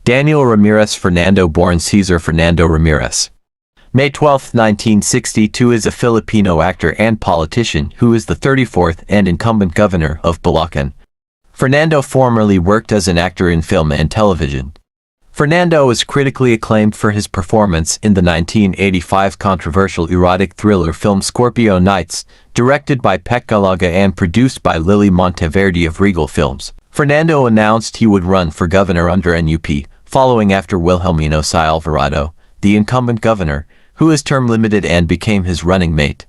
Daniel Ramirez Fernando, born Cesar Fernando Ramirez. May 12, 1962, is a Filipino actor and politician who is the 34th and incumbent governor of Bulacan. Fernando formerly worked as an actor in film and television. Fernando is critically acclaimed for his performance in the 1985 controversial erotic thriller film Scorpio Nights, directed by Pek Galaga and produced by Lily Monteverde of Regal Films. Fernando announced he would run for governor under NUP, following after Wilhelmino C. Alvarado, the incumbent governor, who is term limited and became his running mate.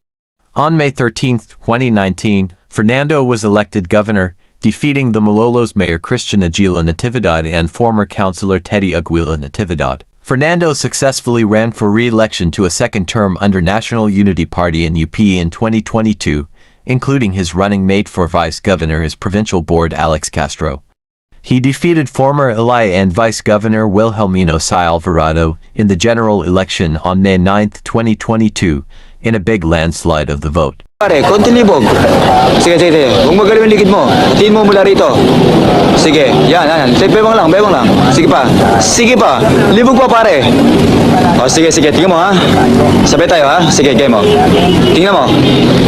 On May 13, 2019, Fernando was elected governor, defeating the Malolos Mayor Christian Aguila Natividad and former councilor Teddy Aguila Natividad. Fernando successfully ran for re-election to a second term under National Unity Party in UP in 2022, including his running mate for vice governor as provincial board Alex Castro. He defeated former Ilay and Vice Governor Wilhelmino C. Alvarado in the general election on May 9, 2022, in a big landslide of the vote. Pare, konting libog. Sige, sige, sige. Huwag magaling yung likid mo. Tiin mo mula rito. Sige, yan, yan. Bebang lang, bebang lang. Sige pa. Sige pa. Libog pa, pare. O, sige, sige. Tingnan mo, ha. Sabay tayo, ha. Sige, game mo. Tingnan mo.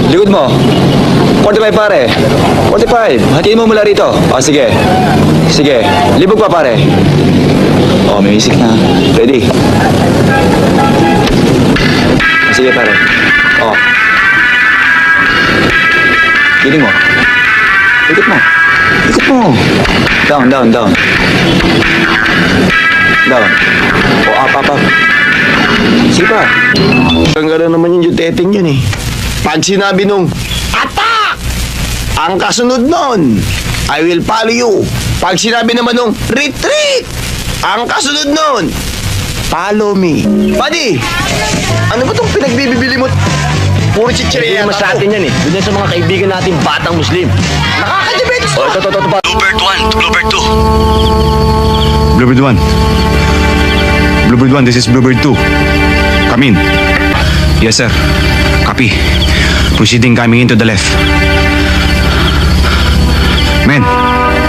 Likod mo. 45, pare. 45. Hatiin mo mula rito. O, sige. Sige. Libog pa, pare. O, may music na. Ready? Sige, pare. O. Giling mo. Ikot mo. Ikot mo. Down, down, down. Down. O, up, up, up. Sige pa. Ang gano'n naman yung juteting yun eh. Pag sinabi nung, attack! Ang kasunod nun, I will follow you. Pag sinabi naman nung, retreat! Ang kasunod nun, follow me. Buddy, ano ba itong pinagbibili mo? Puro chichirya. Hindi naman sa atin yan eh. Doon yan sa mga kaibigan natin batang Muslim. Nakakadibet! O, ito. Bluebird 1 to Bluebird 2. Bluebird 1. Bluebird 1, this is Bluebird 2. Come in. Yes, sir. Copy. Proceeding coming into the left. Men,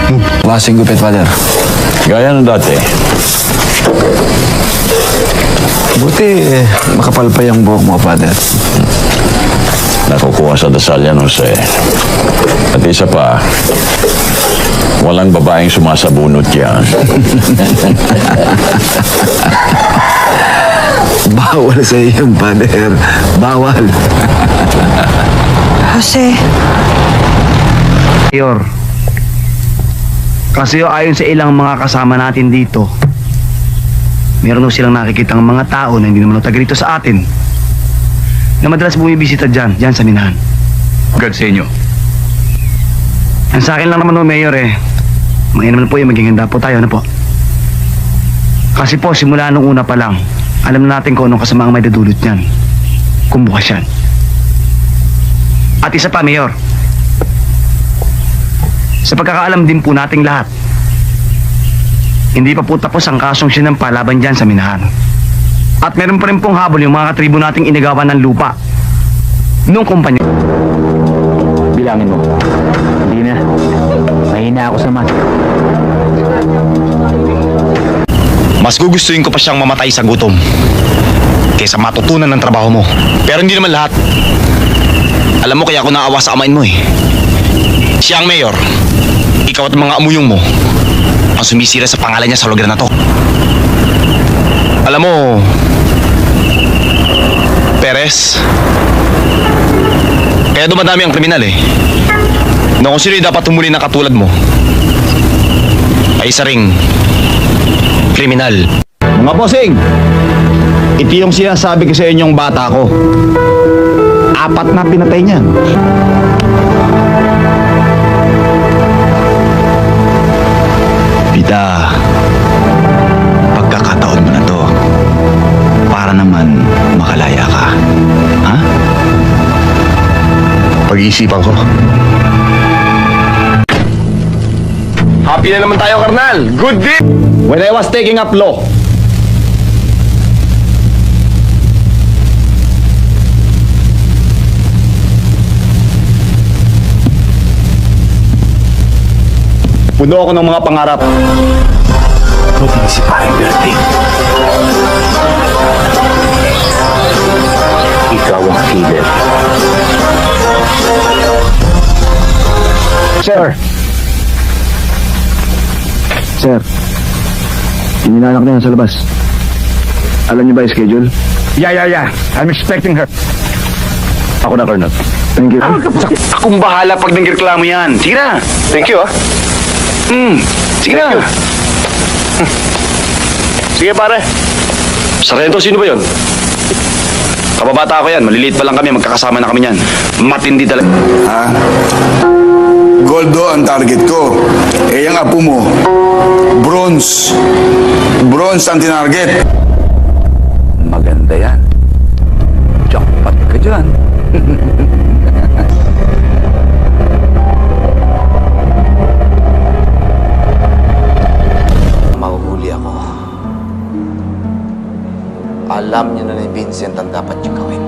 move. Klaseng gupit, father. Gaya ng dati. Buti, makapal pa yung buhok mo, father. Nakukuha sa dasal yan, Jose. At isa pa, walang babaeng sumasabunot yan. Bawal sa iyong, father. Bawal. Jose, Mayor, kasi ayon sa ilang mga kasama natin dito, meron silang nakikitang mga tao na hindi naman taga rito sa atin na madalas bumibisita dyan sa minahan. God sa inyo. Ang sa akin lang naman no, Mayor ngayon naman po yung maging handa po tayo, ano po? Kasi po, simula nung una pa lang, alam na natin kung anong kasamaang may dadulot niyan. Kung bukas yan. At isa pa, Mayor, sa pagkakaalam din po nating lahat, hindi pa po tapos ang kasong sinampa laban dyan sa minahan. At meron pa rin pong habol yung mga katribo nating inagawan ng lupa nung kumpanya. Bilangin mo. Hindi na. Mahina ako sa mat. Mas gugustuhin ko pa siyang mamatay sa gutom kaysa matutunan ng trabaho mo. Pero hindi naman lahat. Alam mo kaya ako naawa sa amain mo eh. Siya ang mayor. Ikaw at mga amuyong mo ang sumisira sa pangalan niya sa lugar na to. Alam mo, Perez, kaya dumadami ang kriminal eh. Na kung sino dapat tumuli na katulad mo, ay isa ring kriminal. Mga bossing, ito yung sinasabi ko sa inyong bata ko. 4 na pinatay niyan. Pita, pagkakataon mo na to para naman makalaya ka. Ha? Pag-iisipan ko. Happy na naman tayo, Karnal. Good day! When I was taking up law, puno ako ng mga pangarap. dumating si Paring Berting. Ikaw ang killer. Sir! Sir, yung inanak niya sa labas. Alam niyo ba yung schedule? Yeah. I'm expecting her. Ako na, Colonel. Thank you. Akong bahala pag nangreklamo yan. Sige na. Thank you, ah. Sige na. Sige, pare. Sargento, sino ba yun? Kababata ako yan. Maliliit pa lang kami. Magkakasama na kami yan. Matindi talaga. Ha? Goldo ang target ko. Eh, yung apo mo, bronze. Bronze ang tinarget. Maganda yan. Jackpot ka dyan. Mahuhuli ako. Alam niyo na ni Vincent ang dapat niyong gawin.